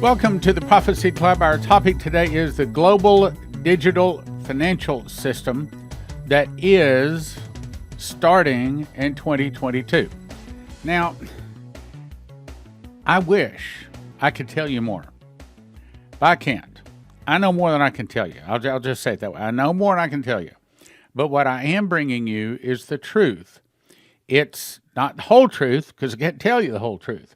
Welcome to the Prophecy Club. Our topic today is the global digital financial system that is starting in 2022. Now, I wish I could tell you more, but I can't. I know more than I can tell you. I'll just say it that way. I know more than I can tell you. But what I am bringing you is the truth. It's not the whole truth, because I can't tell you the whole truth.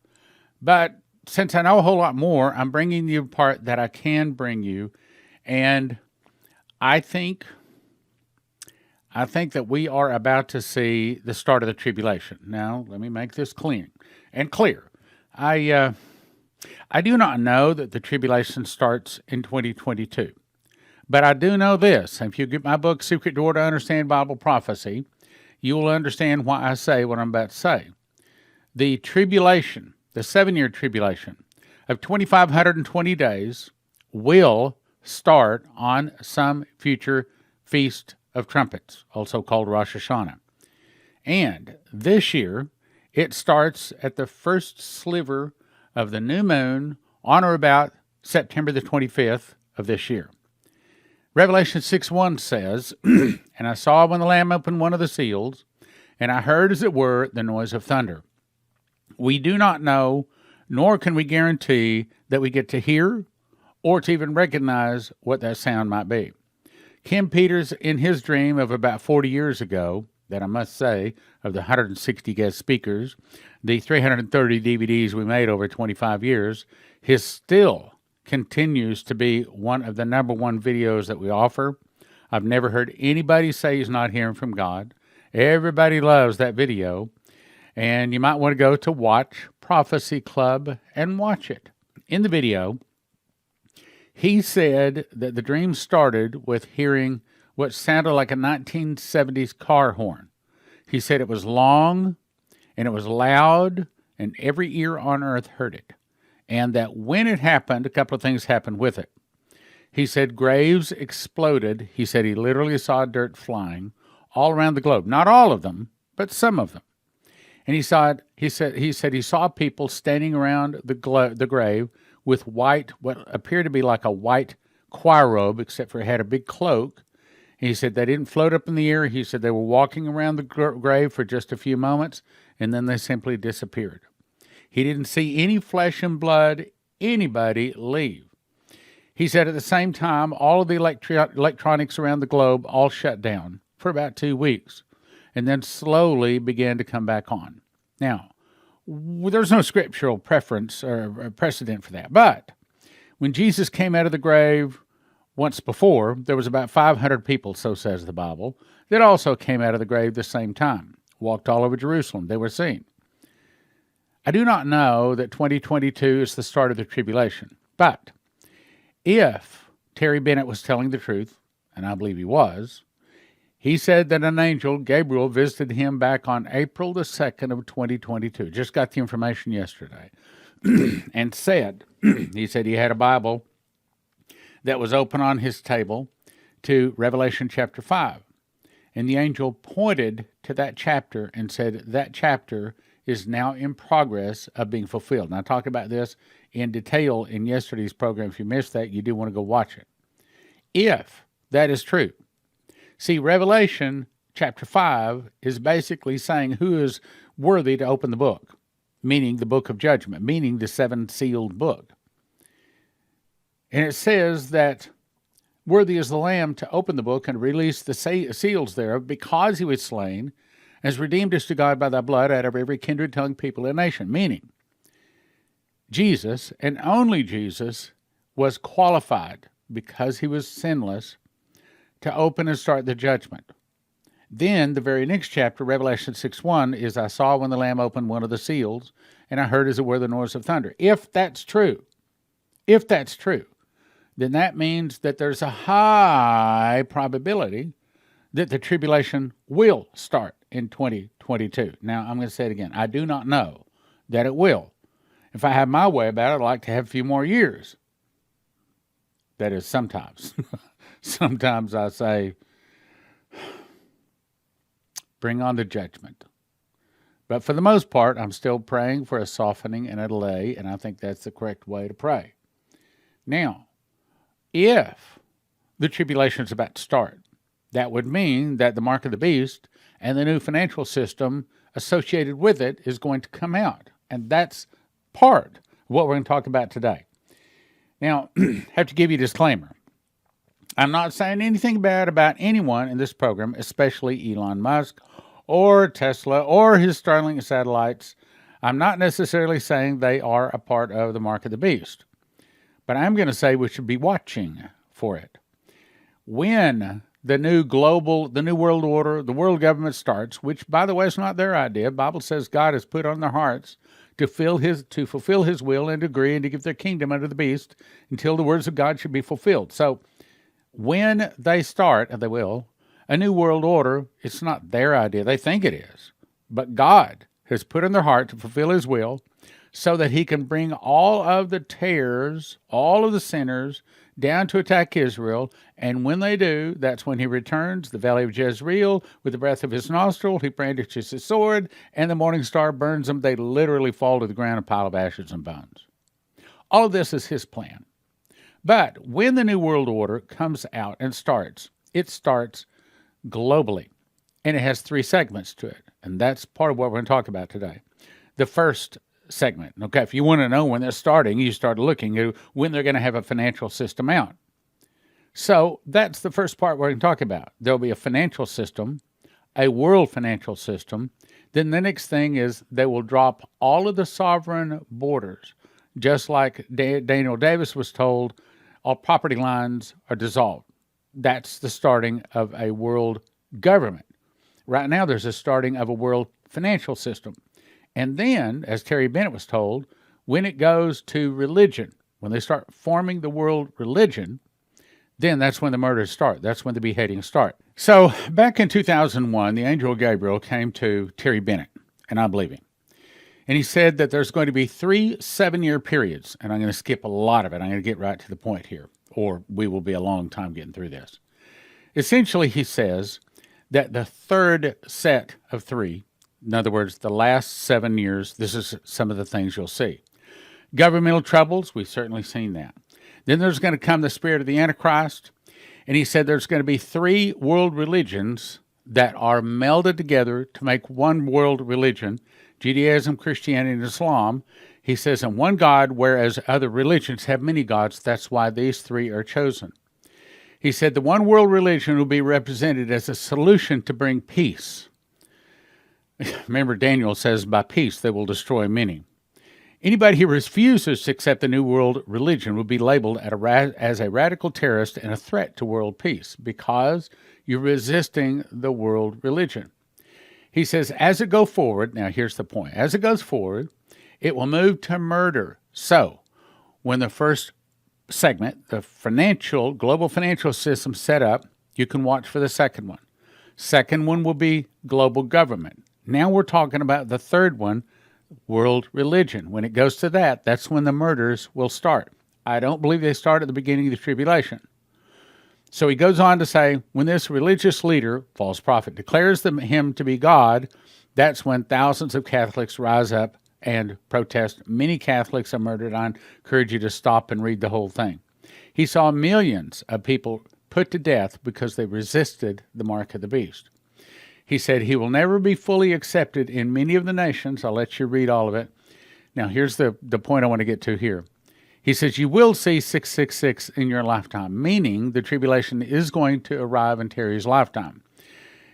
But since I know a whole lot more, I'm bringing you a part that I can bring you. And I think that we are about to see the start of the tribulation. Now, let me make this clean and clear. I do not know that the tribulation starts in 2022. But I do know this. If you get my book, Secret Door to Understand Bible Prophecy, you will understand why I say what I'm about to say. The tribulation, the 7-year tribulation of 2,520 days will start on some future Feast of Trumpets, also called Rosh Hashanah. And this year, it starts at the first sliver of the new moon on or about September the 25th of this year. Revelation 6:1 says, And I saw when the Lamb opened one of the seals, and I heard, as it were, the noise of thunder. We do not know, nor can we guarantee that we get to hear or to even recognize what that sound might be. Kim Peters, in his dream of about 40 years ago, that I must say, of the 160 guest speakers, the 330 DVDs we made over 25 years, his still continues to be one of the number one videos that we offer. I've never heard anybody say he's not hearing from God. Everybody loves that video. And you might want to go to Watch Prophecy Club and watch it. In the video, he said that the dream started with hearing what sounded like a 1970s car horn. He said it was long and it was loud and every ear on earth heard it. And that when it happened, a couple of things happened with it. He said graves exploded. He said he literally saw dirt flying all around the globe. Not all of them, but some of them. And he said he saw people standing around the grave with white, what appeared to be like a white choir robe, except for it had a big cloak. And he said they didn't float up in the air. He said they were walking around the grave for just a few moments, and then they simply disappeared. He didn't see any flesh and blood, anybody leave. He said at the same time, all of the electronics around the globe all shut down for about 2 weeks, and then slowly began to come back on. Now, there's no scriptural preference or precedent for that. But when Jesus came out of the grave once before, there was about 500 people, so says the Bible, that also came out of the grave the same time, walked all over Jerusalem. They were seen. I do not know that 2022 is the start of the tribulation, but if Terry Bennett was telling the truth, and I believe he was, he said that an angel, Gabriel, visited him back on April the 2nd of 2022. Just got the information yesterday. And said, he said he had a Bible that was open on his table to Revelation chapter 5. And the angel pointed to that chapter and said that chapter is now in progress of being fulfilled. And I talked about this in detail in yesterday's program. If you missed that, you do want to go watch it. If that is true. See, Revelation chapter 5 is basically saying who is worthy to open the book, meaning the book of judgment, meaning the 7-sealed book. And it says that worthy is the Lamb to open the book and release the seals thereof, because he was slain, has redeemed us to God by thy blood out of every kindred, tongue, people, and nation. Meaning, Jesus, and only Jesus, was qualified, because he was sinless, to open and start the judgment. Then, the very next chapter, Revelation 6:1, is I saw when the Lamb opened one of the seals, and I heard as it were the noise of thunder. If that's true, then that means that there's a high probability that the tribulation will start in 2022. Now, I'm going to say it again. I do not know that it will. If I have my way about it, I'd like to have a few more years. That is, sometimes. Sometimes I say, bring on the judgment. But for the most part, I'm still praying for a softening and a delay, and I think that's the correct way to pray. Now, if the tribulation is about to start, that would mean that the mark of the beast and the new financial system associated with it is going to come out. And that's part of what we're going to talk about today. Now, I have to give you a disclaimer. I'm not saying anything bad about anyone in this program, especially Elon Musk or Tesla or his Starlink satellites. I'm not necessarily saying they are a part of the mark of the beast. But I'm going to say we should be watching for it. When the new world order, the world government starts, which, by the way, is not their idea. The Bible says God has put on their hearts to fulfill his will and decree and to give their kingdom unto the beast until the words of God should be fulfilled. So when they start, and they will, a new world order, it's not their idea. They think it is. But God has put in their heart to fulfill his will so that he can bring all of the tares, all of the sinners, down to attack Israel. And when they do, that's when he returns the valley of Jezreel with the breath of his nostril. He brandishes his sword, and the morning star burns them. They literally fall to the ground, a pile of ashes and bones. All of this is his plan. But when the New World Order comes out and starts, it starts globally. And it has 3 segments to it. And that's part of what we're going to talk about today. The first segment. Okay, if you want to know when they're starting, you start looking at when they're going to have a financial system out. So that's the first part we're going to talk about. There'll be a financial system, a world financial system. Then the next thing is they will drop all of the sovereign borders. Just like Daniel Davis was told, all property lines are dissolved. That's the starting of a world government. Right now, there's a starting of a world financial system. And then, as Terry Bennett was told, when it goes to religion, when they start forming the world religion, then that's when the murders start. That's when the beheadings start. So back in 2001, the angel Gabriel came to Terry Bennett, and I believe him. And he said that there's going to be 3 7-year periods, and I'm going to skip a lot of it. I'm going to get right to the point here, or we will be a long time getting through this. Essentially, he says that the third set of 3, in other words, the last 7 years, this is some of the things you'll see. Governmental troubles, we've certainly seen that. Then there's going to come the spirit of the Antichrist, and he said there's going to be 3 world religions that are melded together to make one world religion, Judaism, Christianity, and Islam. He says, and one God, whereas other religions have many gods. That's why these 3 are chosen. He said the one world religion will be represented as a solution to bring peace. Remember, Daniel says, by peace they will destroy many. Anybody who refuses to accept the new world religion will be labeled as a radical terrorist and a threat to world peace because you're resisting the world religion. He says, as it goes forward, now here's the point, as it goes forward, it will move to murder. So, when the first segment, the global financial system set up, you can watch for the second one. Second one will be global government. Now we're talking about the third one, world religion. When it goes to that, that's when the murders will start. I don't believe they start at the beginning of the tribulation. So he goes on to say, when this religious leader, false prophet, declares him to be God, that's when thousands of Catholics rise up and protest. Many Catholics are murdered. I encourage you to stop and read the whole thing. He saw millions of people put to death because they resisted the mark of the beast. He said he will never be fully accepted in many of the nations. I'll let you read all of it. Now, here's the point I want to get to here. He says you will see 666 in your lifetime, meaning the tribulation is going to arrive in Terry's lifetime.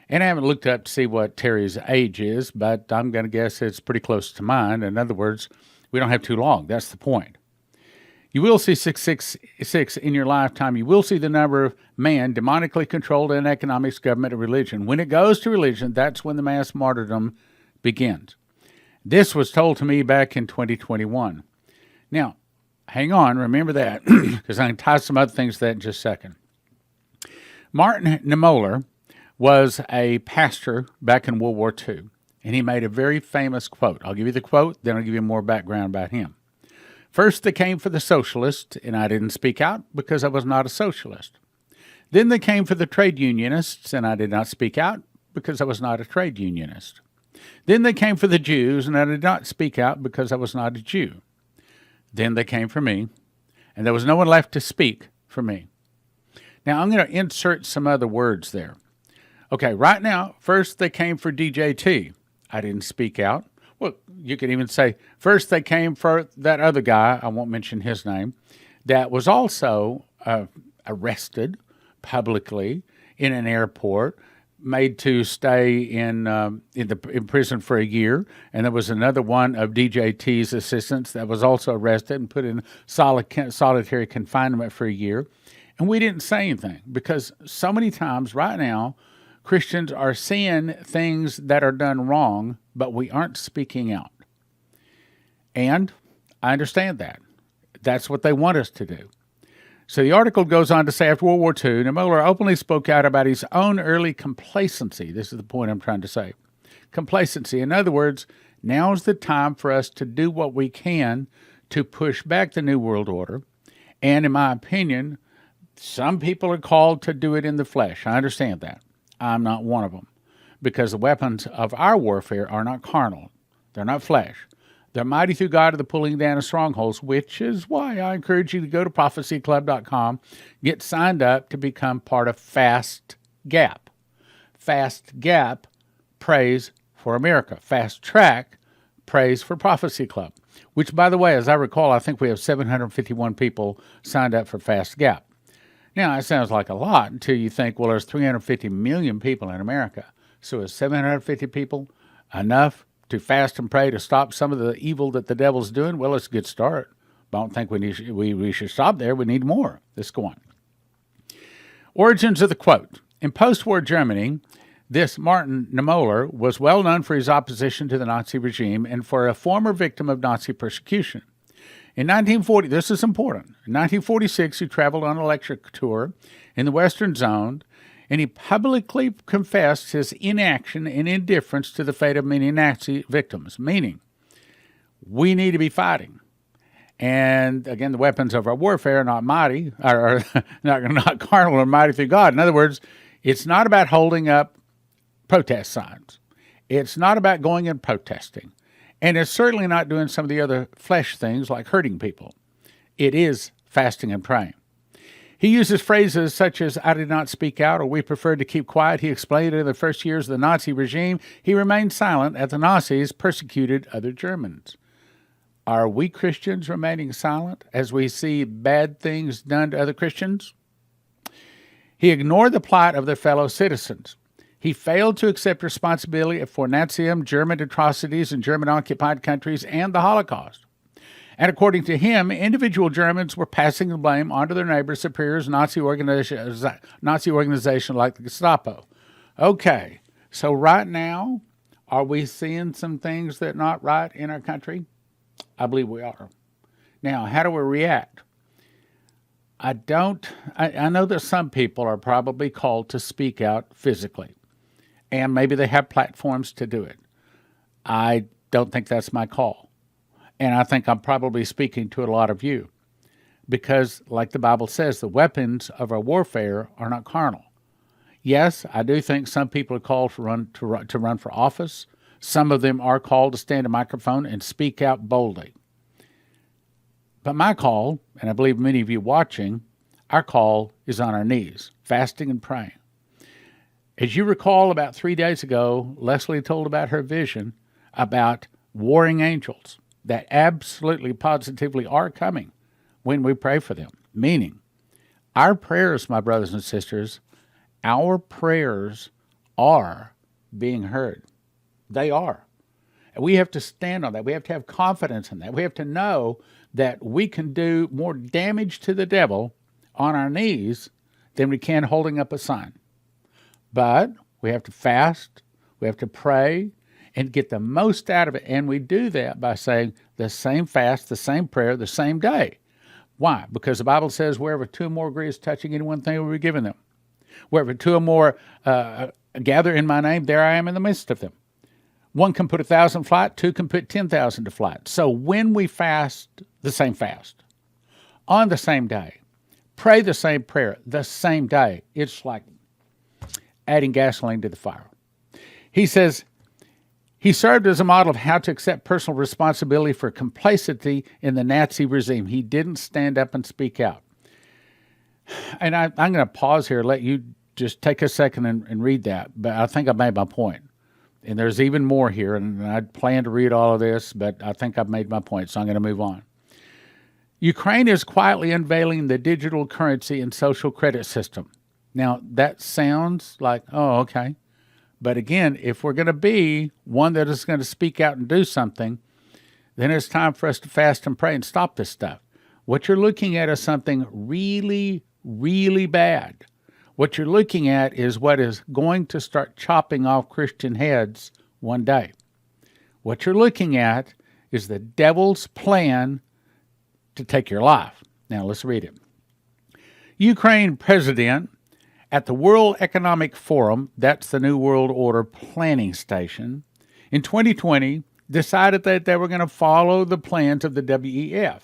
And I haven't looked up to see what Terry's age is, but I'm going to guess it's pretty close to mine. In other words, we don't have too long. That's the point. You will see 666 in your lifetime. You will see the number of man demonically controlled in economics, government, and religion. When it goes to religion, that's when the mass martyrdom begins. This was told to me back in 2021. Now, hang on, remember that, because I can tie some other things to that in just a second. Martin Niemoller was a pastor back in World War II, and he made a very famous quote. I'll give you the quote, then I'll give you more background about him. First, they came for the socialists, and I didn't speak out because I was not a socialist. Then they came for the trade unionists, and I did not speak out because I was not a trade unionist. Then they came for the Jews, and I did not speak out because I was not a Jew. Then they came for me, and there was no one left to speak for me. Now, I'm going to insert some other words there. Okay, right now, first they came for DJT. I didn't speak out. Well, you could even say, first they came for that other guy, I won't mention his name, that was also arrested publicly in an airport, made to stay in prison for a year. And there was another one of DJT's assistants that was also arrested and put in solitary confinement for a year. And we didn't say anything because so many times right now, Christians are seeing things that are done wrong, but we aren't speaking out. And I understand that. That's what they want us to do. So the article goes on to say, after World War II, Niemoller openly spoke out about his own early complacency. This is the point I'm trying to say. Complacency. In other words, now's the time for us to do what we can to push back the New World Order. And in my opinion, some people are called to do it in the flesh. I understand that. I'm not one of them, because the weapons of our warfare are not carnal. They're not flesh. They're mighty through God to the pulling down of strongholds, which is why I encourage you to go to prophecyclub.com, get signed up to become part of Fast Gap. Fast Gap prays for America. Fast Track prays for Prophecy Club, which, by the way, as I recall, I think we have 751 people signed up for Fast Gap. Now, that sounds like a lot until you think, well, there's 350 million people in America. So is 750 people enough to fast and pray to stop some of the evil that the devil's doing? Well, it's a good start. But I don't think we should stop there. We need more. Let's go on. Origins of the quote. In post-war Germany, this Martin Niemoller was well known for his opposition to the Nazi regime and for a former victim of Nazi persecution. In 1940, this is important. In 1946, he traveled on a lecture tour in the Western Zone, and he publicly confessed his inaction and indifference to the fate of many Nazi victims, meaning we need to be fighting. And again, the weapons of our warfare are not mighty, are not carnal or mighty through God. In other words, it's not about holding up protest signs. It's not about going and protesting. And it's certainly not doing some of the other flesh things like hurting people. It is fasting and praying. He uses phrases such as, I did not speak out, or we preferred to keep quiet. He explained in the first years of the Nazi regime, he remained silent as the Nazis persecuted other Germans. Are we Christians remaining silent as we see bad things done to other Christians? He ignored the plight of their fellow citizens. He failed to accept responsibility for Nazism, German atrocities in German-occupied countries, and the Holocaust. And according to him, individual Germans were passing the blame onto their neighbors, superiors, Nazi organization like the Gestapo. Okay, so right now, are we seeing some things that are not right in our country? I believe we are. Now, how do we react? I know that some people are probably called to speak out physically, and maybe they have platforms to do it. I don't think that's my call. And I think I'm probably speaking to a lot of you because, like the Bible says, the weapons of our warfare are not carnal. Yes, I do think some people are called to run for office. Some of them are called to stand a microphone and speak out boldly. But my call, and I believe many of you watching, our call is on our knees, fasting and praying. As you recall, about 3 days ago, Leslie told about her vision about warring angels that absolutely, positively are coming when we pray for them. Meaning, our prayers, my brothers and sisters, our prayers are being heard. They are. And we have to stand on that. We have to have confidence in that. We have to know that we can do more damage to the devil on our knees than we can holding up a sign. But we have to fast, we have to pray, and get the most out of it. And we do that by saying the same fast, the same prayer, the same day. Why? Because the Bible says, wherever two or more agree is touching any one thing will be given them. Wherever two or more gather in my name, there I am in the midst of them. One can put 1,000 to flight, two can put 10,000 to flight. So when we fast the same fast, on the same day, pray the same prayer the same day, it's like adding gasoline to the fire. He says, He served as a model of how to accept personal responsibility for complacency in the Nazi regime. He didn't stand up and speak out. And I'm going to pause here, let you just take a second and read that. But I think I made my point. And there's even more here, and I plan to read all of this, but I think I've made my point, so I'm going to move on. Ukraine is quietly unveiling the digital currency and social credit system. Now, that sounds like, oh, okay. But again, if we're going to be one that is going to speak out and do something, then it's time for us to fast and pray and stop this stuff. What you're looking at is something really, really bad. What you're looking at is what is going to start chopping off Christian heads one day. What you're looking at is the devil's plan to take your life. Now let's read it. Ukraine president at the World Economic Forum, that's the New World Order planning station, in 2020 decided that they were going to follow the plans of the WEF.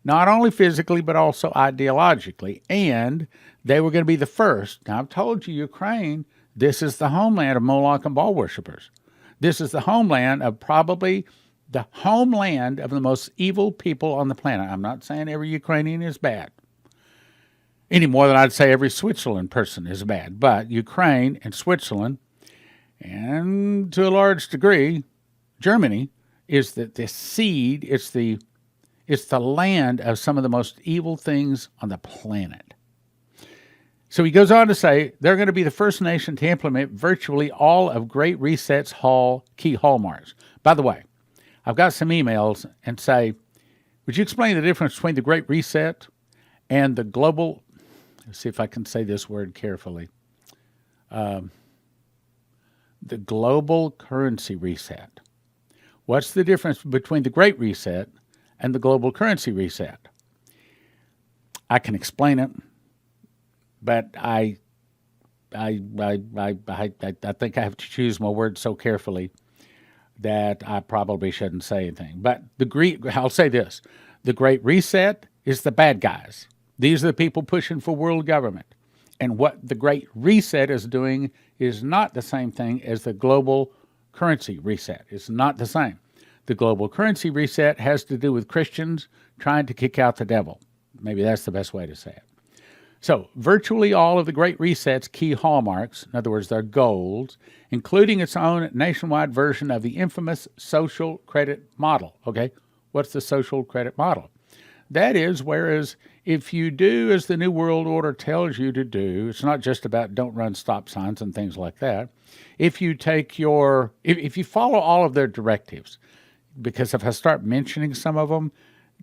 Not only physically, but also ideologically. And they were going to be the first. Now, I've told you, Ukraine, this is the homeland of Moloch and Baal worshippers. This is the homeland of probably the homeland of the most evil people on the planet. I'm not saying every Ukrainian is bad, any more than I'd say every Switzerland person is bad. But Ukraine and Switzerland, and to a large degree, Germany, is the seed, it's the land of some of the most evil things on the planet. So he goes on to say they're going to be the first nation to implement virtually all of Great Reset's key hallmarks. By the way, I've got some emails and say, would you explain the difference between the Great Reset and the global, let's see if I can say this word carefully, the global currency reset. What's the difference between the Great Reset and the global currency reset? I can explain it, but I think I have to choose my words so carefully that I probably shouldn't say anything. But I'll say this: the Great Reset is the bad guys. These are the people pushing for world government, and what the Great Reset is doing is not the same thing as the global currency reset. It's not the same. The global currency reset has to do with Christians trying to kick out the devil. Maybe that's the best way to say it. So, virtually all of the Great Reset's key hallmarks, in other words, their goals, including its own nationwide version of the infamous social credit model. Okay, what's the social credit model? That is, whereas if you do as the New World Order tells you to do, it's not just about don't run stop signs and things like that. If you if you follow all of their directives, because if I start mentioning some of them,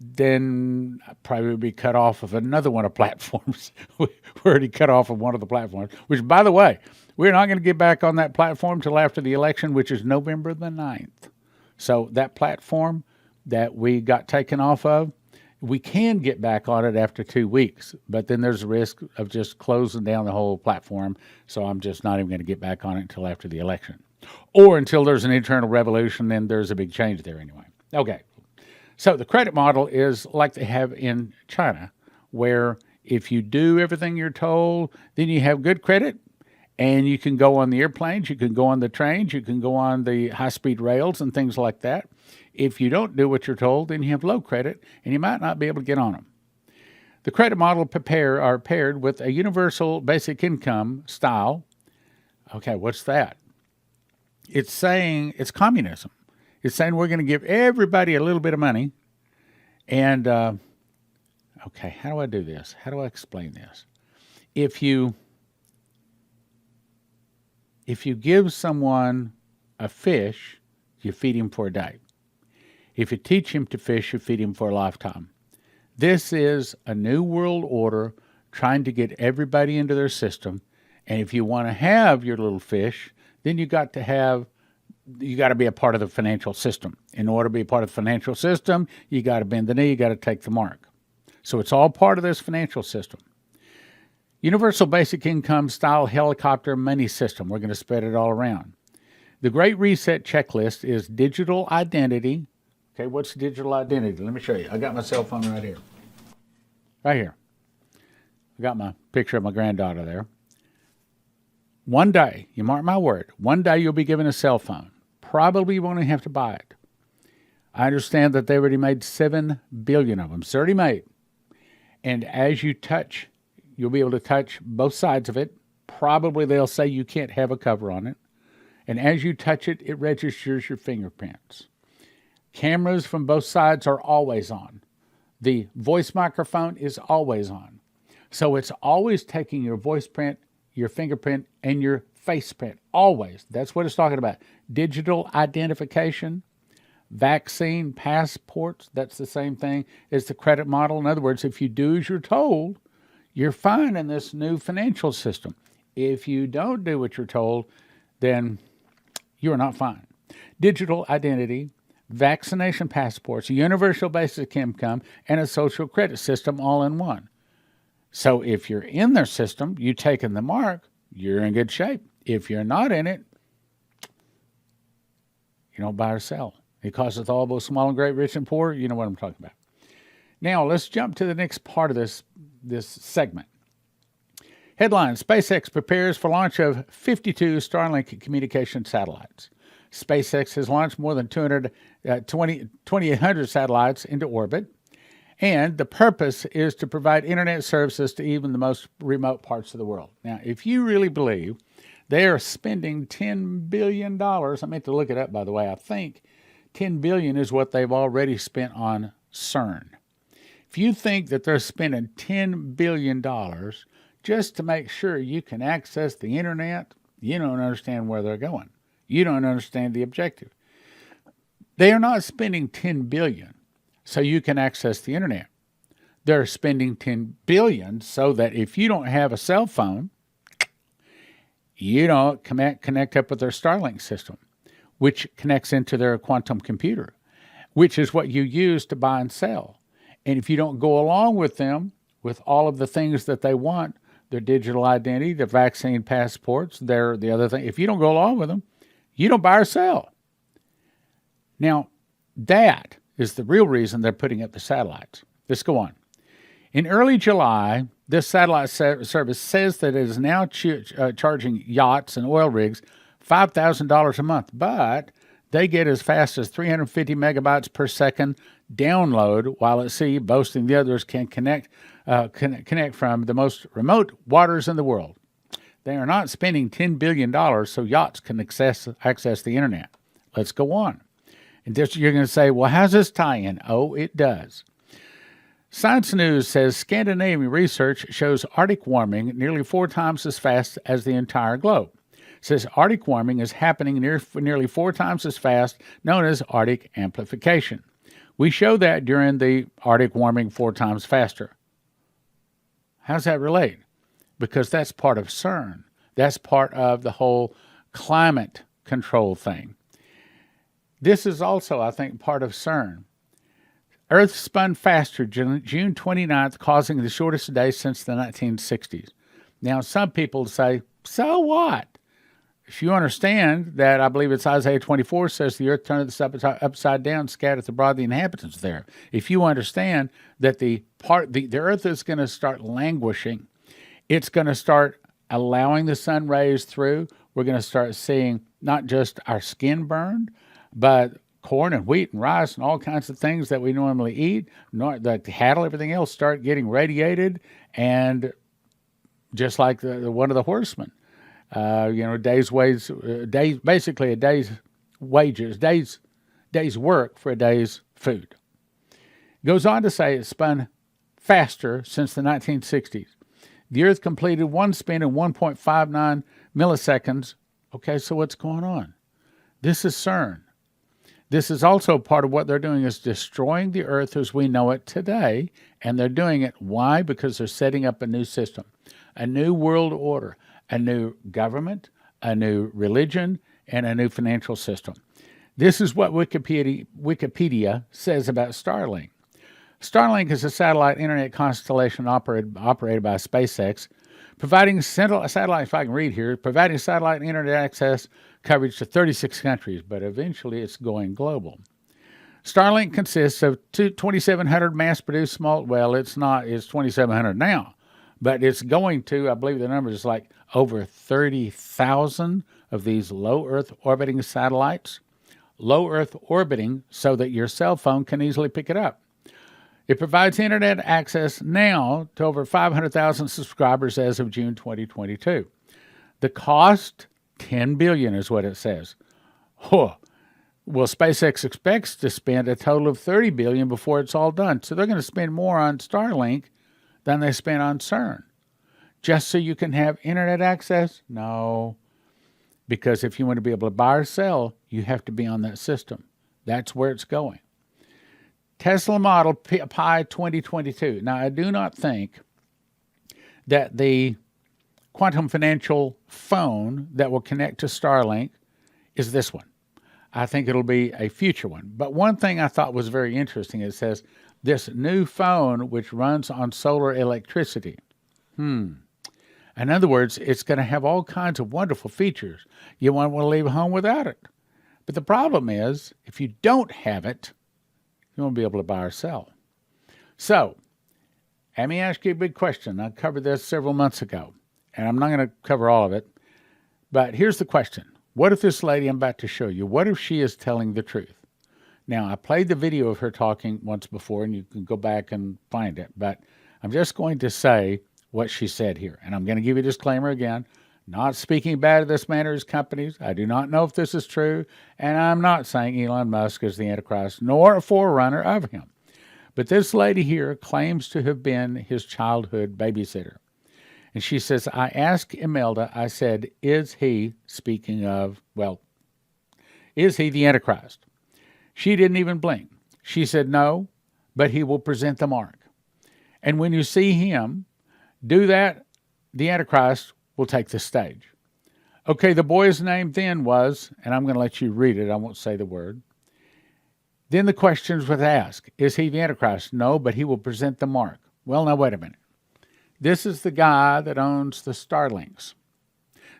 then I probably would be cut off of another one of platforms. We're already cut off of one of the platforms, which, by the way, we're not going to get back on that platform till after the election, which is November the 9th. So that platform that we got taken off of, we can get back on it after 2 weeks, but then there's a risk of just closing down the whole platform. So I'm just not even going to get back on it until after the election, or until there's an internal revolution. Then there's a big change there anyway. Okay. So the credit model is like they have in China, where if you do everything you're told, then you have good credit, and you can go on the airplanes, you can go on the trains, you can go on the high-speed rails and things like that. If you don't do what you're told, then you have low credit, and you might not be able to get on them. The credit model are paired with a universal basic income style. Okay, what's that? It's saying it's communism. It's saying we're going to give everybody a little bit of money. And, okay, how do I do this? How do I explain this? If you give someone a fish, you feed him for a day. If you teach him to fish, you feed him for a lifetime. This is a new world order trying to get everybody into their system. And if you want to have your little fish, then you got to be a part of the financial system. In order to be a part of the financial system, you got to bend the knee, you got to take the mark. So it's all part of this financial system. Universal basic income style helicopter money system. We're going to spread it all around. The Great Reset checklist is digital identity. Okay, what's digital identity? Let me show you. I got my cell phone right here. Right here. I got my picture of my granddaughter there. One day, you mark my word, one day you'll be given a cell phone. probably won't have to buy it. I understand that they already made 7 billion of them. It's already made. And as you touch, you'll be able to touch both sides of it. Probably they'll say you can't have a cover on it. And as you touch it, it registers your fingerprints. Cameras from both sides are always on. The voice microphone is always on. So it's always taking your voice print, your fingerprint, and your face print. Always. That's what it's talking about. Digital identification. Vaccine passports, that's the same thing as the credit model. In other words, if you do as you're told, you're fine in this new financial system. If you don't do what you're told, then you're not fine. Digital identity, vaccination passports, a universal basic income, and a social credit system all in one. So if you're in their system, you've taken the mark, you're in good shape. If you're not in it, you don't buy or sell. It causeth all both small and great, rich and poor. You know what I'm talking about. Now, let's jump to the next part of this segment. Headline, SpaceX prepares for launch of 52 Starlink communication satellites. SpaceX has launched more than 2,800 satellites into orbit, and the purpose is to provide internet services to even the most remote parts of the world. Now, if you really believe they are spending $10 billion, I meant to look it up, by the way, I think $10 billion is what they've already spent on CERN. If you think that they're spending $10 billion just to make sure you can access the internet, you don't understand where they're going. You don't understand the objective. They are not spending $10 billion so you can access the internet. They're spending $10 billion so that if you don't have a cell phone, you don't connect up with their Starlink system, which connects into their quantum computer, which is what you use to buy and sell. And if you don't go along with them, with all of the things that they want, their digital identity, their vaccine passports, the other thing, if you don't go along with them, you don't buy or sell. Now, that is the real reason they're putting up the satellites. Let's go on. In early July, this satellite service says that it is now charging yachts and oil rigs $5,000 a month, but they get as fast as 350 megabytes per second download while at sea, boasting the others can connect from the most remote waters in the world. They are not spending $10 billion so yachts can access the internet. Let's go on. And you're going to say, well, how's this tie in? Oh, it does. Science News says Scandinavian research shows Arctic warming nearly 4 times as fast as the entire globe. It says Arctic warming is happening nearly 4 times as fast, known as Arctic amplification. We show that during the Arctic warming 4 times faster. How's that relate? Because that's part of CERN. That's part of the whole climate control thing. This is also, I think, part of CERN. Earth spun faster June 29th, causing the shortest day since the 1960s. Now, some people say, so what? If you understand that, I believe it's Isaiah 24 says the earth turneth upside down, scattereth abroad the inhabitants there. If you understand that the earth is going to start languishing, it's going to start allowing the sun rays through. We're going to start seeing not just our skin burned, but corn and wheat and rice and all kinds of things that we normally eat, the cattle, everything else start getting radiated, and just like one of the horsemen. Basically a day's wages, day's work for a day's food. Goes on to say it spun faster since the 1960s. The Earth completed one spin in 1.59 milliseconds. Okay, so what's going on? This is CERN. This is also part of what they're doing is destroying the Earth as we know it today, and they're doing it. Why? Because they're setting up a new system, a new world order, a new government, a new religion, and a new financial system. This is what Wikipedia says about Starlink. Starlink is a satellite internet constellation operated by SpaceX, providing satellite, if I can read here, providing satellite internet access coverage to 36 countries, but eventually it's going global. Starlink consists of 2,700 mass-produced it's 2,700 now, but it's going to, I believe the number is like over 30,000 of these low Earth orbiting satellites. low Earth orbiting so that your cell phone can easily pick it up. It provides internet access now to over 500,000 subscribers as of June 2022. The cost, $10 billion is what it says. Well, SpaceX expects to spend a total of $30 billion before it's all done. So they're going to spend more on Starlink than they spent on CERN. Just so you can have internet access? No. Because if you want to be able to buy or sell, you have to be on that system. That's where it's going. Tesla Model Pi 2022. Now, I do not think that the quantum financial phone that will connect to Starlink is this one. I think it'll be a future one. But one thing I thought was very interesting, it says, this new phone which runs on solar electricity. In other words, it's going to have all kinds of wonderful features. You won't want to leave home without it. But the problem is, if you don't have it, you won't be able to buy or sell. So, let me ask you a big question. I covered this several months ago, and I'm not going to cover all of it. But here's the question. What if this lady I'm about to show you, what if she is telling the truth? Now, I played the video of her talking once before, and you can go back and find it. But I'm just going to say what she said here. And I'm going to give you a disclaimer again. Not speaking bad of this man or his companies. I do not know if this is true. And I'm not saying Elon Musk is the Antichrist, nor a forerunner of him. But this lady here claims to have been his childhood babysitter. And she says, I asked Imelda, I said, is he, speaking of, well, is he the Antichrist? She didn't even blink. She said, no, but he will present the mark. And when you see him do that, the Antichrist will take the stage. Okay, the boy's name then was, and I'm going to let you read it, I won't say the word. Then the questions was asked, is he the Antichrist? No, but he will present the mark. Well, now wait a minute. This is the guy that owns the Starlinks.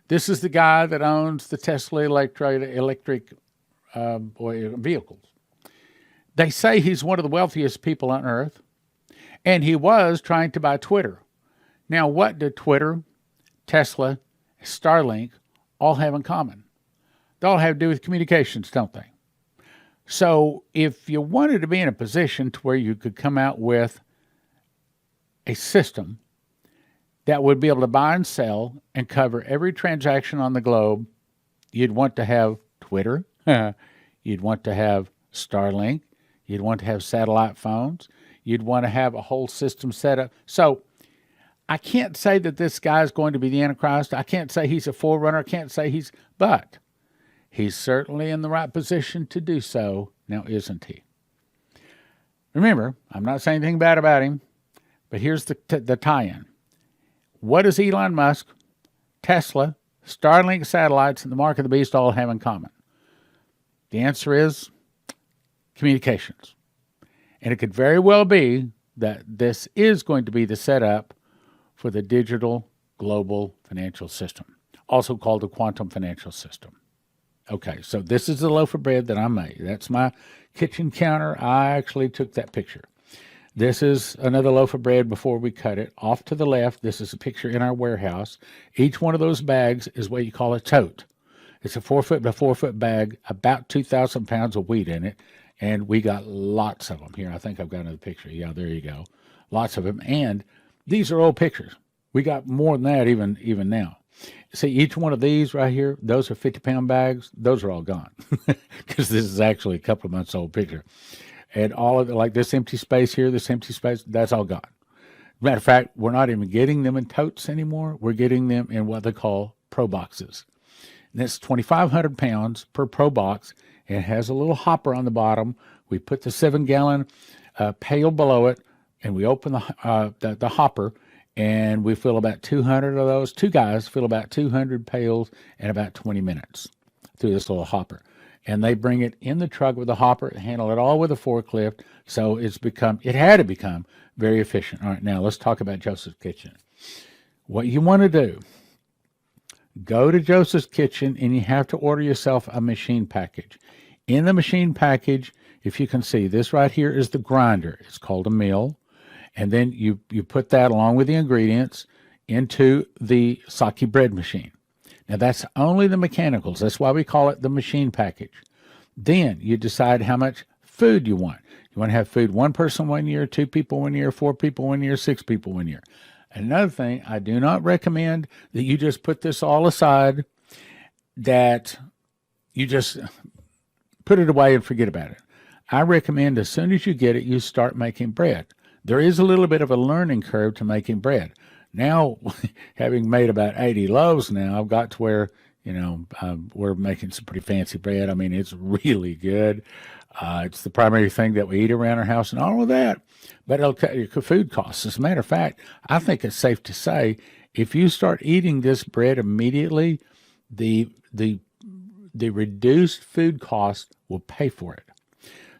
This is the guy that owns the Tesla electric vehicles. They say he's one of the wealthiest people on earth, and he was trying to buy Twitter. Now, what did Twitter, Tesla, Starlink all have in common? They all have to do with communications, don't they? So if you wanted to be in a position to where you could come out with a system that would be able to buy and sell and cover every transaction on the globe, you'd want to have Twitter, you'd want to have Starlink, you'd want to have satellite phones, you'd want to have a whole system set up. So I can't say that this guy is going to be the Antichrist. I can't say he's a forerunner. I can't say but he's certainly in the right position to do so. Now, isn't he? Remember, I'm not saying anything bad about him, but here's the tie-in. What does Elon Musk, Tesla, Starlink satellites, and the mark of the beast all have in common? The answer is communications. And it could very well be that this is going to be the setup for the digital global financial system, also called the quantum financial system. Okay, so this is the loaf of bread that I made. That's my kitchen counter. I actually took that picture. This is another loaf of bread before we cut it. Off to the left, this is a picture in our warehouse. Each one of those bags is what you call a tote. It's a 4 foot by 4 foot bag, about 2,000 pounds of wheat in it, and we got lots of them. Here, I think I've got another picture. Yeah, there you go. Lots of them, and these are old pictures. We got more than that even now. See, each one of these right here, those are 50-pound bags. Those are all gone because this is actually a couple of months old picture. And all of it, like this empty space here, this empty space, that's all gone. Matter of fact, we're not even getting them in totes anymore. We're getting them in what they call pro boxes. And that's 2,500 pounds per pro box. It has a little hopper on the bottom. We put the 7-gallon pail below it, and we open the hopper, and we fill about 200 of those. Two guys fill about 200 pails in about 20 minutes through this little hopper. And they bring it in the truck with the hopper, handle it all with a forklift. So it had to become very efficient. All right, now let's talk about Joseph's Kitchen. What you want to do, go to Joseph's Kitchen, and you have to order yourself a machine package. In the machine package, if you can see, this right here is the grinder. It's called a mill. And then you put that along with the ingredients into the sake bread machine. Now, that's only the mechanicals. That's why we call it the machine package. Then you decide how much food you want. You want to have food one person 1 year, 2 people 1 year, 4 people 1 year, 6 people 1 year. Another thing, I do not recommend that you just put this all aside, that you just put it away and forget about it. I recommend as soon as you get it, you start making bread. There is a little bit of a learning curve to making bread. Now, having made about 80 loaves now, I've got to where, we're making some pretty fancy bread. I mean, it's really good. It's the primary thing that we eat around our house and all of that. But it'll cut your food costs. As a matter of fact, I think it's safe to say if you start eating this bread immediately, the reduced food cost will pay for it.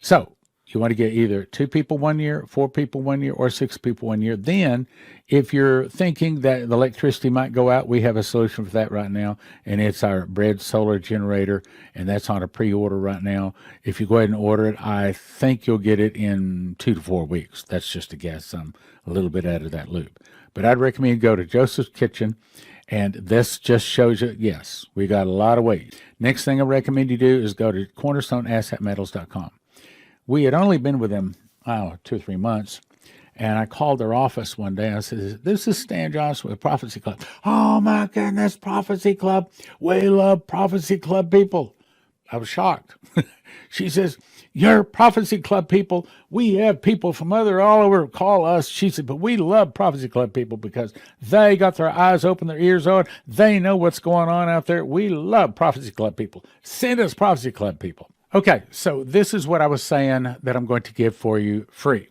So you want to get either 2 people 1 year, 4 people 1 year, or 6 people 1 year. Then, if you're thinking that the electricity might go out, we have a solution for that right now, and it's our bread solar generator, and that's on a pre-order right now. If you go ahead and order it, I think you'll get it in 2 to 4 weeks. That's just a guess. I'm a little bit out of that loop. But I'd recommend you go to Joseph's Kitchen, and this just shows you, yes, we got a lot of weight. Next thing I recommend you do is go to cornerstoneassetmetals.com. We had only been with them, 2 or 3 months, and I called their office one day. I said, "This is Stan Johnson with Prophecy Club." "Oh, my goodness, Prophecy Club. We love Prophecy Club people." I was shocked. She says, "You're Prophecy Club people. We have people from all over call us." She said, "But we love Prophecy Club people because they got their eyes open, their ears on. They know what's going on out there. We love Prophecy Club people. Send us Prophecy Club people." Okay, so this is what I was saying that I'm going to give for you free.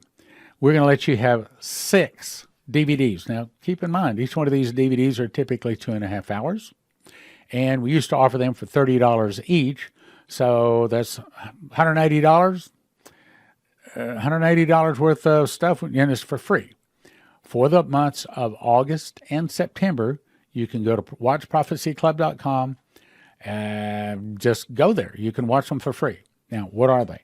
We're going to let you have 6 DVDs. Now, keep in mind, each one of these DVDs are typically 2.5 hours, and we used to offer them for $30 each, so that's $180. $180 worth of stuff, and it's for free. For the months of August and September, you can go to watchprophecyclub.com and just go there. You can watch them for free. Now, what are they?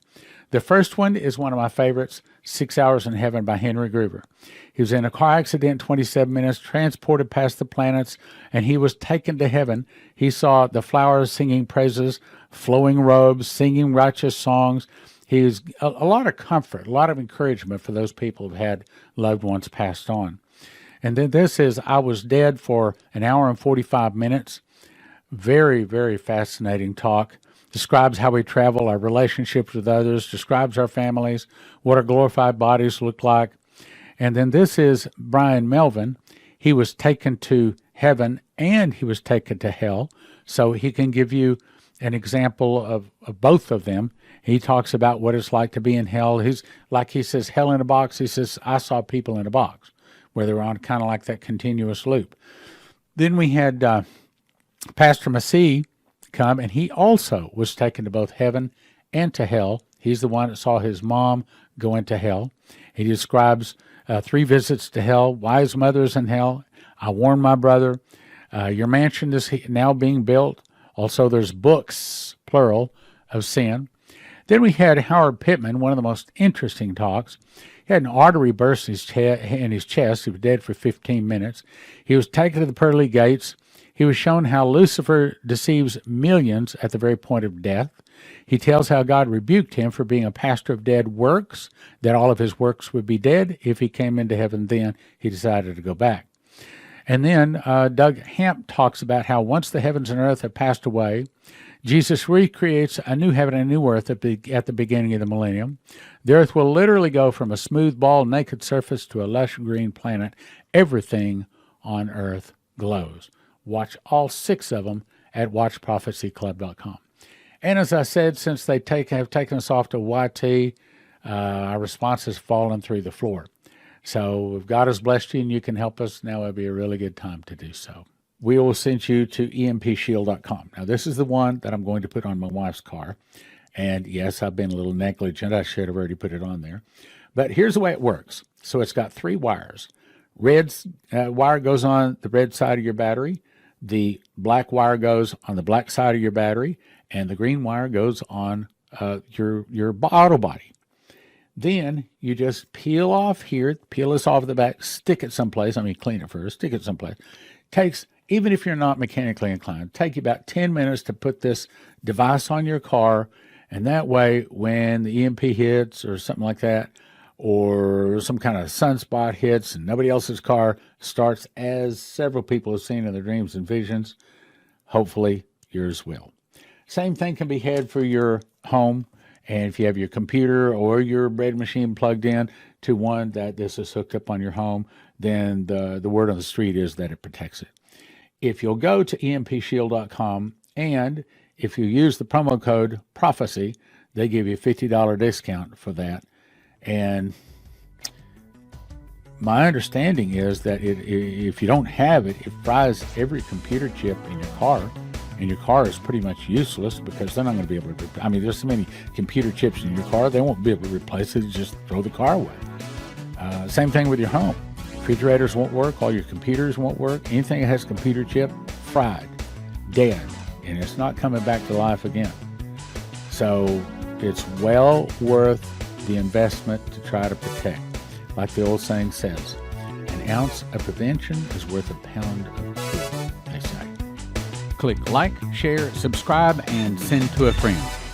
The first one is one of my favorites, 6 Hours in Heaven by Henry Gruver. He was in a car accident, 27 minutes, transported past the planets, and he was taken to heaven. He saw the flowers singing praises, flowing robes, singing righteous songs. He was a lot of comfort, a lot of encouragement for those people who've had loved ones passed on. And then this is I Was Dead for an hour and 45 minutes. Very, very fascinating talk. Describes how we travel, our relationships with others, describes our families, what our glorified bodies look like. And then this is Brian Melvin. He was taken to heaven and he was taken to hell. So he can give you an example of both of them. He talks about what it's like to be in hell. He's like he says, hell in a box. He says, I saw people in a box, where they were on kind of like that continuous loop. Then we had Pastor Massey come, and he also was taken to both heaven and to hell. He's the one that saw his mom go into hell. He describes 3 visits to hell, wise mothers in hell. I warned my brother. Your mansion is now being built. Also, there's books, plural, of sin. Then we had Howard Pittman, one of the most interesting talks. He had an artery burst in his chest. He was dead for 15 minutes. He was taken to the pearly gates. He was shown how Lucifer deceives millions at the very point of death. He tells how God rebuked him for being a pastor of dead works, that all of his works would be dead. If he came into heaven then, he decided to go back. And then Doug Hamp talks about how once the heavens and earth have passed away, Jesus recreates a new heaven and a new earth at the beginning of the millennium. The earth will literally go from a smooth ball, naked surface to a lush green planet. Everything on earth glows. Watch all 6 of them at watchprophecyclub.com. And as I said, since they have taken us off to YT, our response has fallen through the floor. So if God has blessed you and you can help us, now would be a really good time to do so. We will send you to empshield.com. Now, this is the one that I'm going to put on my wife's car. And yes, I've been a little negligent. I should have already put it on there. But here's the way it works. So it's got 3 wires. Red wire goes on the red side of your battery. The black wire goes on the black side of your battery, and the green wire goes on your auto body. Then you just peel this off the back, stick it someplace. Clean it first, stick it someplace. Takes, even if you're not mechanically inclined, take you about 10 minutes to put this device on your car, And that way, when the EMP hits or something like that, or some kind of sunspot hits and nobody else's car starts, as several people have seen in their dreams and visions, hopefully yours will. Same thing can be had for your home. And if you have your computer or your bread machine plugged in to one that this is hooked up on your home, then the word on the street is that it protects it. If you'll go to empshield.com, and if you use the promo code PROPHECY, they give you a $50 discount for that. And my understanding is that if you don't have it, it fries every computer chip in your car, and your car is pretty much useless because they're not going to be able to. I mean, there's so many computer chips in your car, they won't be able to replace it. Just throw the car away. Same thing with your home. Refrigerators won't work. All your computers won't work. Anything that has a computer chip, fried, dead, and it's not coming back to life again. So it's well worth the investment to try to protect. Like the old saying says, an ounce of prevention is worth a pound of cure, they say. Click like, share, subscribe, and send to a friend.